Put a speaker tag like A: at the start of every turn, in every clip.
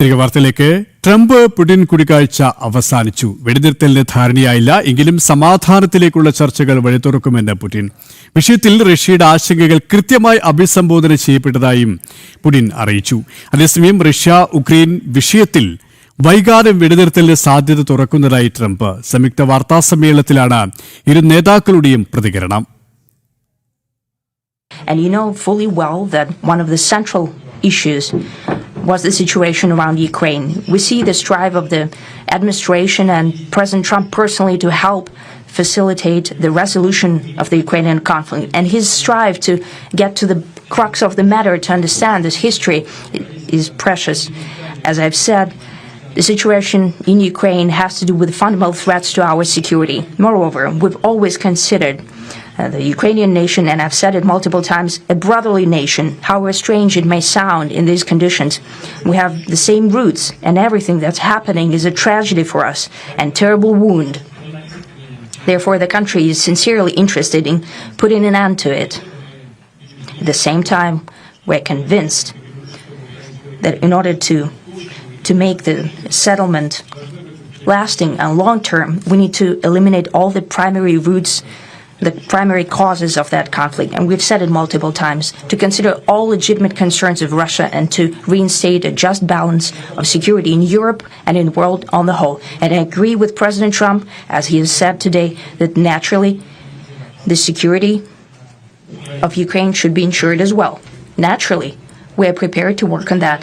A: തിരികെ വാർത്തയിലേക്ക്. Trump Putin കൂടിക്കാഴ്ച അവസാനിച്ചു. വെടിനിർത്തലിന് ധാരണയായില്ല എങ്കിലും സമാധാനത്തിലേക്കുള്ള ചർച്ചകൾ വഴിതുറക്കുമെന്ന് പുടിൻ. വിഷയത്തിൽ റഷ്യയുടെ ആശങ്കകൾ കൃത്യമായി അഭിസംബോധന ചെയ്യപ്പെട്ടതായും പുടിൻ അറിയിച്ചു. അതേസമയം റഷ്യ ഉക്രൈൻ വിഷയത്തിൽ വൈകാതെ വെടിനിർത്തലിന് സാധ്യത തുറക്കുന്നതായി ട്രംപ്. സംയുക്ത വാർത്താ സമ്മേളനത്തിലാണ് ഇരു നേതാക്കളുടെയും പ്രതികരണം.
B: And you know fully well that one of the central issues was the situation around Ukraine. We see the strive of the administration and President Trump personally to help facilitate the resolution of the Ukrainian conflict. And his strive to get to the crux of the matter, to understand this history, is precious. As I've said, the situation in Ukraine has to do with fundamental threats to our security. Moreover, we've always considered the Ukrainian nation, and I've said it multiple times, a brotherly nation, however strange it may sound in these conditions. We have the same roots, and everything that's happening is a tragedy for us and terrible wound. Therefore, the country is sincerely interested in putting an end to it. At the same time, we're convinced that in order to make the settlement lasting and long-term, we need to eliminate all the primary roots, the primary causes of that conflict. And we've said it multiple times, to consider all legitimate concerns of Russia and to reinstate a just balance of security in Europe and in the world on the whole. And I agree with President Trump, as he has said today, that naturally the security of Ukraine should be ensured as well. Naturally, we are prepared to work on that.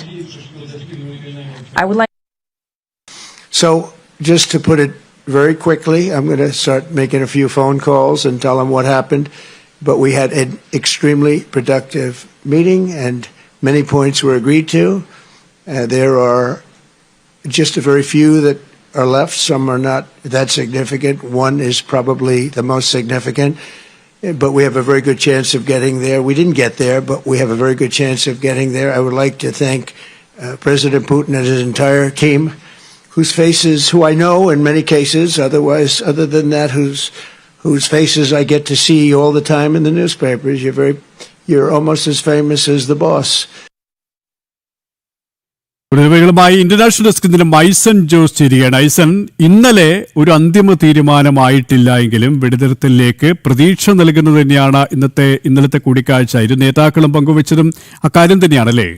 B: I would like...
C: So, just to put it very quickly, I'm going to start making a few phone calls and tell them what happened. But we had an extremely productive meeting and many points were agreed to. There are just a very few that are left. Some are not that significant. One is probably the most significant. But we have a very good chance of getting there. We didn't get there, but we have a very good chance of getting there. I would like to thank President Putin and his entire team, whose faces, who I know in many cases, otherwise, other than that, whose faces I get to see all the time in the newspapers. You're almost as famous as the boss.
A: International ഡെസ്കിൽ നിന്ന് Maison Jose ചേരുകയാണ്. ഐസൺ, ഇന്നലെ ഒരു അന്തിമ തീരുമാനമായിട്ടില്ല എങ്കിലും വെടിനിർത്തലിലേക്ക് പ്രതീക്ഷ നൽകുന്നത് തന്നെയാണ് ഇന്നലത്തെ കൂടിക്കാഴ്ച. ഇരു നേതാക്കളും പങ്കുവച്ചതും അക്കാര്യം തന്നെയാണല്ലേ?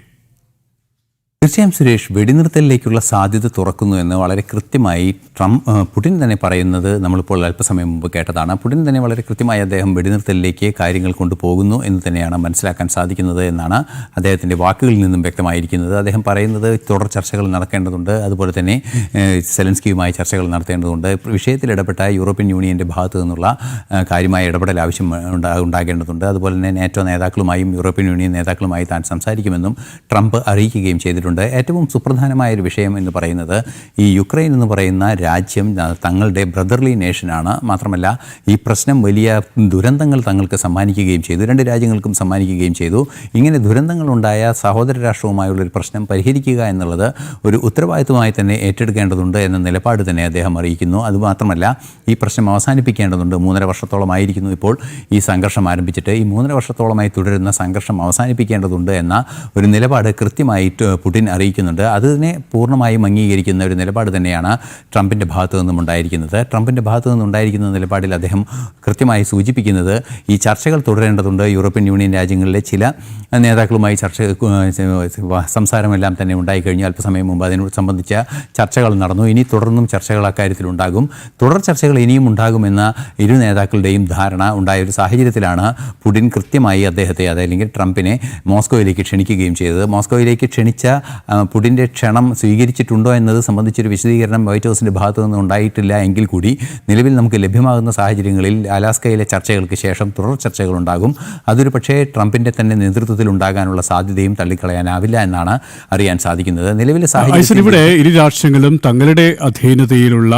D: തീർച്ചയായും സുരേഷ്, വെടിനിർത്തലിലേക്കുള്ള സാധ്യത തുറക്കുന്നു എന്ന് വളരെ കൃത്യമായി പുടിൻ തന്നെ പറയുന്നത് നമ്മളിപ്പോൾ അല്പസമയം മുമ്പ് കേട്ടതാണ്. പുടിൻ തന്നെ വളരെ കൃത്യമായി അദ്ദേഹം വെടിനിർത്തലിലേക്ക് കാര്യങ്ങൾ കൊണ്ടുപോകുന്നു എന്ന് തന്നെയാണ് മനസ്സിലാക്കാൻ സാധിക്കുന്നത് എന്നാണ് അദ്ദേഹത്തിൻ്റെ വാക്കുകളിൽ നിന്നും വ്യക്തമായിരിക്കുന്നത്. അദ്ദേഹം പറയുന്നത് തുടർ ചർച്ചകൾ നടക്കേണ്ടതുണ്ട്, അതുപോലെ തന്നെ സെലൻസ്കിയുമായി ചർച്ചകൾ നടത്തേണ്ടതുണ്ട്, വിഷയത്തിൽ ഇടപെട്ട യൂറോപ്യൻ യൂണിയൻ്റെ ഭാഗത്തു നിന്നുള്ള കാര്യമായ ഇടപെടൽ ഉണ്ടാകേണ്ടതുണ്ട്, അതുപോലെ തന്നെ നാറ്റോ നേതാക്കളുമായും യൂറോപ്യൻ യൂണിയൻ നേതാക്കളുമായി താൻ സംസാരിക്കുമെന്നും ട്രംപ് അറിയിക്കുകയും ചെയ്തിട്ടുണ്ട്. ഏറ്റവും സുപ്രധാനമായ ഒരു വിഷയം എന്ന് പറയുന്നത് ഈ യുക്രൈൻ എന്ന് പറയുന്ന രാജ്യം തങ്ങളുടെ ബ്രദർലി നേഷനാണ്. മാത്രമല്ല ഈ പ്രശ്നം വലിയ ദുരന്തങ്ങൾ തങ്ങൾക്ക് സമ്മാനിക്കുകയും ചെയ്തു, രണ്ട് രാജ്യങ്ങൾക്കും സമ്മാനിക്കുകയും ചെയ്തു. ഇങ്ങനെ ദുരന്തങ്ങളുണ്ടായ സഹോദര രാഷ്ട്രവുമായുള്ളൊരു പ്രശ്നം പരിഹരിക്കുക എന്നുള്ളത് ഒരു ഉത്തരവാദിത്വമായി തന്നെ ഏറ്റെടുക്കേണ്ടതുണ്ട് എന്ന നിലപാട് തന്നെ അദ്ദേഹം അറിയിക്കുന്നു. അതുമാത്രമല്ല ഈ പ്രശ്നം അവസാനിപ്പിക്കേണ്ടതുണ്ട്. 3.5 വർഷത്തോളമായിരിക്കുന്നു ഇപ്പോൾ ഈ സംഘർഷം ആരംഭിച്ചിട്ട്. ഈ 3.5 വർഷത്തോളമായി തുടരുന്ന സംഘർഷം അവസാനിപ്പിക്കേണ്ടതുണ്ട് എന്ന ഒരു നിലപാട് കൃത്യമായി പുടിൻ അറിയിക്കുന്നുണ്ട്. അതിനെ പൂർണ്ണമായും അംഗീകരിക്കുന്ന ഒരു നിലപാട് തന്നെയാണ് ട്രംപിൻ്റെ ഭാഗത്തു നിന്നും ഉണ്ടായിരിക്കുന്നത്. ട്രംപിൻ്റെ ഭാഗത്തു നിന്നുണ്ടായിരിക്കുന്ന നിലപാടിൽ അദ്ദേഹം കൃത്യമായി സൂചിപ്പിക്കുന്നത് ഈ ചർച്ചകൾ തുടരേണ്ടതുണ്ട്. യൂറോപ്യൻ യൂണിയൻ രാജ്യങ്ങളിലെ ചില നേതാക്കളുമായി സംസാരമെല്ലാം തന്നെ ഉണ്ടായിക്കഴിഞ്ഞു. അല്പസമയം മുമ്പ് അതിനോട് സംബന്ധിച്ച ചർച്ചകൾ നടന്നു. ഇനി തുടർന്നും ചർച്ചകൾ അക്കാര്യത്തിലുണ്ടാകും. തുടർ ചർച്ചകൾ ഇനിയും ഉണ്ടാകുമെന്ന ഇരു നേതാക്കളുടെയും ധാരണ ഉണ്ടായ ഒരു സാഹചര്യത്തിലാണ് പുടിൻ കൃത്യമായി അദ്ദേഹത്തെ, അതല്ലെങ്കിൽ ട്രംപിനെ മോസ്കോയിലേക്ക് ക്ഷണിക്കുകയും ചെയ്തത്. മോസ്കോയിലേക്ക് ക്ഷണിച്ച പുടിൻ്റെ ക്ഷണം സ്വീകരിച്ചിട്ടുണ്ടോ എന്നത് സംബന്ധിച്ചൊരു വിശദീകരണം വൈറ്റ് ഹൗസിൻ്റെ ഭാഗത്തു നിന്ന് ഉണ്ടായിട്ടില്ല എങ്കിൽ കൂടി നിലവിൽ നമുക്ക് ലഭ്യമാകുന്ന സാഹചര്യങ്ങളിൽ അലാസ്കയിലെ ചർച്ചകൾക്ക് ശേഷം തുടർ ചർച്ചകളുണ്ടാകും. അതൊരു പക്ഷേ ട്രംപിൻ്റെ തന്നെ നേതൃത്വത്തിൽ ഉണ്ടാകാനുള്ള സാധ്യതയും തള്ളിക്കളയാനാവില്ല എന്നാണ് അറിയാൻ സാധിക്കുന്നത്. നിലവിലെ സാഹചര്യം
A: ഇവിടെ ഇരു രാഷ്ട്രങ്ങളും തങ്ങളുടെ അധീനതയിലുള്ള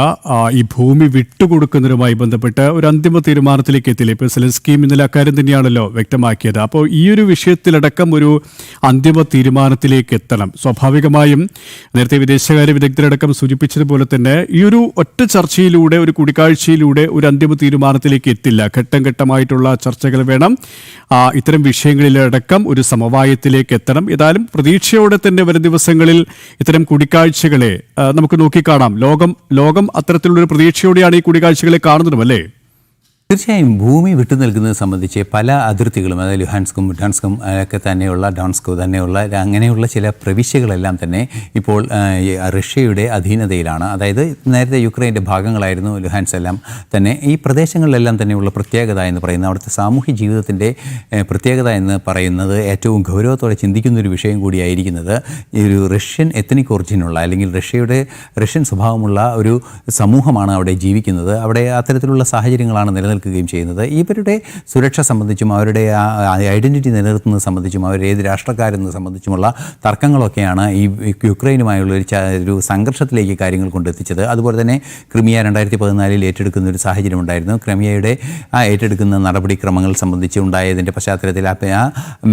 A: ഈ ഭൂമി വിട്ടുകൊടുക്കുന്നതുമായി ബന്ധപ്പെട്ട് ഒരു അന്തിമ തീരുമാനത്തിലേക്ക് എത്തില്ല. ഇപ്പോൾ സെലൻസ്കിയും ഇന്നലെ അക്കാര്യം തന്നെയാണല്ലോ വ്യക്തമാക്കിയത്. അപ്പോൾ ഈ ഒരു വിഷയത്തിലടക്കം ഒരു അന്തിമ തീരുമാനത്തിലേക്ക് എത്തണം. സ്വാഭാവികമായും നേരത്തെ വിദേശകാര്യ വിദഗ്ധരടക്കം സൂചിപ്പിച്ചതുപോലെ തന്നെ ഈ ഒരു ഒറ്റ ചർച്ചയിലൂടെ, ഒരു കൂടിക്കാഴ്ചയിലൂടെ ഒരു അന്തിമ തീരുമാനത്തിലേക്ക് എത്തില്ല. ഘട്ടം ഘട്ടമായിട്ടുള്ള ചർച്ചകൾ വേണം. ഇത്തരം വിഷയങ്ങളിലടക്കം ഒരു സമവായത്തിലേക്ക് എത്തണം. ഏതായാലും പ്രതീക്ഷയോടെ തന്നെ വരും ദിവസങ്ങളിൽ ഇത്തരം കൂടിക്കാഴ്ചകളെ നമുക്ക് നോക്കിക്കാണാം. ലോകം അത്തരത്തിലുള്ളൊരു പ്രതീക്ഷയോടെയാണ് ഈ കൂടിക്കാഴ്ചകളെ കാണുന്നതും, അല്ലേ?
D: തീർച്ചയായും ഭൂമി വിട്ടു നിൽക്കുന്നത് സംബന്ധിച്ച് പല അതിർത്തികളും, അതായത് ലുഹാൻസ്കും ഡോൺസ്കും ഒക്കെ തന്നെയുള്ള അങ്ങനെയുള്ള ചില പ്രവിശ്യകളെല്ലാം തന്നെ ഇപ്പോൾ റഷ്യയുടെ അധീനതയിലാണ്. അതായത് നേരത്തെ യുക്രൈൻ്റെ ഭാഗങ്ങളായിരുന്നു ലുഹാൻസ് എല്ലാം തന്നെ. ഈ പ്രദേശങ്ങളിലെല്ലാം തന്നെയുള്ള പ്രത്യേകത എന്ന് പറയുന്നത്, അവിടുത്തെ സാമൂഹ്യ ജീവിതത്തിൻ്റെ പ്രത്യേകത എന്ന് പറയുന്നത് ഏറ്റവും ഗൗരവത്തോടെ ചിന്തിക്കുന്നൊരു വിഷയം കൂടിയായിരിക്കുന്നത് ഈ ഒരു റഷ്യൻ എത്നിക് ഒറിജിനുള്ള, അല്ലെങ്കിൽ റഷ്യൻ സ്വഭാവമുള്ള ഒരു സമൂഹമാണ് അവിടെ ജീവിക്കുന്നത്. അവിടെ അത്തരത്തിലുള്ള സാഹചര്യങ്ങളാണ് നിലനിൽക്കുന്നത് ചെയ്യുന്നത്. ഇവരുടെ സുരക്ഷ സംബന്ധിച്ചും അവരുടെ ഐഡന്റിറ്റി നിലനിർത്തുന്നത് സംബന്ധിച്ചും അവർ ഏത് രാഷ്ട്രക്കാരെന്നത് സംബന്ധിച്ചുമുള്ള തർക്കങ്ങളൊക്കെയാണ് ഈ യുക്രൈനുമായുള്ള ഒരു സംഘർഷത്തിലേക്ക് കാര്യങ്ങൾ കൊണ്ടെത്തിച്ചത്. അതുപോലെ തന്നെ ക്രിമിയ 2014 ഏറ്റെടുക്കുന്ന ഒരു സാഹചര്യം ഉണ്ടായിരുന്നു. ക്രിമിയയുടെ ഏറ്റെടുക്കുന്ന നടപടിക്രമങ്ങൾ സംബന്ധിച്ച് ഉണ്ടായതിൻ്റെ പശ്ചാത്തലത്തിൽ ആ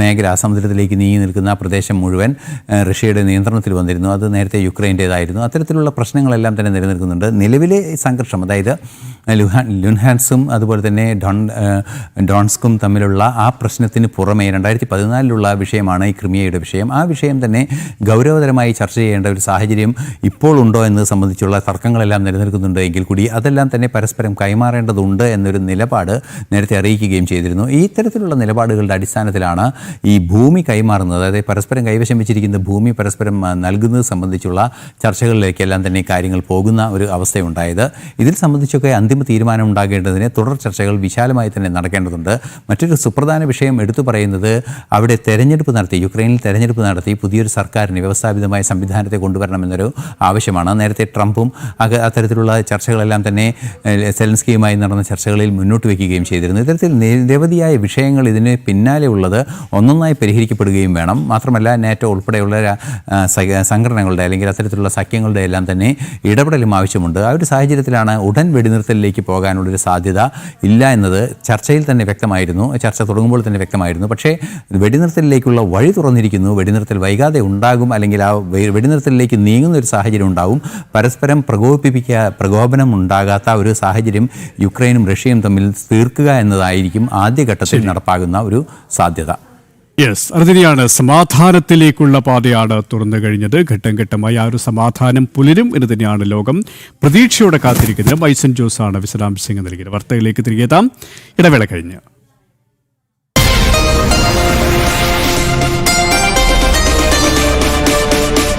D: മേഖല, സമുദ്രത്തിലേക്ക് നീങ്ങി നിൽക്കുന്ന പ്രദേശം മുഴുവൻ റഷ്യയുടെ നിയന്ത്രണത്തിൽ വന്നിരുന്നു. അത് നേരത്തെ യുക്രൈൻ്റേതായിരുന്നു. അത്തരത്തിലുള്ള പ്രശ്നങ്ങളെല്ലാം തന്നെ നിലനിൽക്കുന്നുണ്ട്. നിലവിലെ സംഘർഷം, അതായത് ലുഹാൻസും അതുപോലെ തന്നെ ഡോൺസ്കും തമ്മിലുള്ള ആ പ്രശ്നത്തിന് പുറമെ 2014 വിഷയമാണ് ഈ ക്രിമിയയുടെ വിഷയം. ആ വിഷയം തന്നെ ഗൗരവതരമായി ചർച്ച ചെയ്യേണ്ട ഒരു സാഹചര്യം ഇപ്പോൾ ഉണ്ടോ എന്നത് സംബന്ധിച്ചുള്ള തർക്കങ്ങളെല്ലാം നിലനിൽക്കുന്നുണ്ട് എങ്കിൽ കൂടി അതെല്ലാം തന്നെ പരസ്പരം കൈമാറേണ്ടതുണ്ട് എന്നൊരു നിലപാട് നേരത്തെ അറിയിക്കുകയും ചെയ്തിരുന്നു. ഈ ഇത്തരത്തിലുള്ള നിലപാടുകളുടെ അടിസ്ഥാനത്തിലാണ് ഈ ഭൂമി കൈമാറുന്നത്, അതായത് പരസ്പരം കൈവശം വെച്ചിരിക്കുന്ന ഭൂമി പരസ്പരം നൽകുന്നത് സംബന്ധിച്ചുള്ള ചർച്ചകളിലേക്കെല്ലാം തന്നെ കാര്യങ്ങൾ പോകുന്ന ഒരു അവസ്ഥയുണ്ടായത്. ഇതിൽ സംബന്ധിച്ചൊക്കെ അന്തിമ തീരുമാനം ഉണ്ടാകേണ്ടതിന് തുടർ ചർച്ചകൾ വിശാലമായി തന്നെ നടക്കേണ്ടതുണ്ട്. മറ്റൊരു സുപ്രധാന വിഷയം എടുത്തു പറയുന്നത്, അവിടെ യുക്രൈനിൽ തെരഞ്ഞെടുപ്പ് നടത്തി പുതിയൊരു സർക്കാരിന് വ്യവസ്ഥാപിതമായ സംവിധാനത്തെ കൊണ്ടുവരണമെന്നൊരു ആവശ്യമാണ്. നേരത്തെ ട്രംപും അത്തരത്തിലുള്ള ചർച്ചകളെല്ലാം തന്നെ സെലൻസ്കിയുമായി നടന്ന ചർച്ചകളിൽ മുന്നോട്ട് വയ്ക്കുകയും ചെയ്തിരുന്നു. ഇത്തരത്തിൽ നിരവധിയായ വിഷയങ്ങൾ ഇതിന് പിന്നാലെ ഉള്ളത് ഒന്നൊന്നായി പരിഹരിക്കപ്പെടുകയും വേണം. മാത്രമല്ല നാറ്റോ ഉൾപ്പെടെയുള്ള സംഘടനകളുടെ, അല്ലെങ്കിൽ അത്തരത്തിലുള്ള സഖ്യങ്ങളുടെ എല്ലാം തന്നെ ഇടപെടലും ആവശ്യമുണ്ട്. ആ ഒരു സാഹചര്യത്തിലാണ് ഉടൻ വെടിനിർത്തലിലേക്ക് പോകാനുള്ളൊരു സാധ്യത ഇല്ല എന്നത് ചർച്ചയിൽ തന്നെ വ്യക്തമായിരുന്നു, ചർച്ച തുടങ്ങുമ്പോൾ തന്നെ വ്യക്തമായിരുന്നു. പക്ഷേ വെടിനിർത്തലിലേക്കുള്ള വഴി തുറന്നിരിക്കുന്നു. വെടിനിർത്തൽ വൈകാതെ ഉണ്ടാകും, അല്ലെങ്കിൽ ആ വെടിനിർത്തലിലേക്ക് നീങ്ങുന്ന ഒരു സാഹചര്യം ഉണ്ടാവും. പരസ്പരം പ്രകോപനം ഉണ്ടാകാത്ത ഒരു സാഹചര്യം യുക്രൈനും റഷ്യയും തമ്മിൽ തീർക്കുക എന്നതായിരിക്കും ആദ്യഘട്ടത്തിൽ നടപ്പാകുന്ന ഒരു സാധ്യത.
A: അതിനെയാണ് സമാധാനത്തിലേക്കുള്ള പാതയാണ് തുറന്നു കഴിഞ്ഞത്. ഘട്ടം ഘട്ടമായി ആ ഒരു സമാധാനം പുലരും എന്ന് തന്നെയാണ് ലോകം പ്രതീക്ഷയോടെ കാത്തിരിക്കുന്നത്. മൈസൻ ജോസാണ് വിശദാംശങ്ങൾ നൽകിയത്. വാർത്തകളിലേക്ക് തിരികെ എത്താം, ഇടവേള കഴിഞ്ഞ്.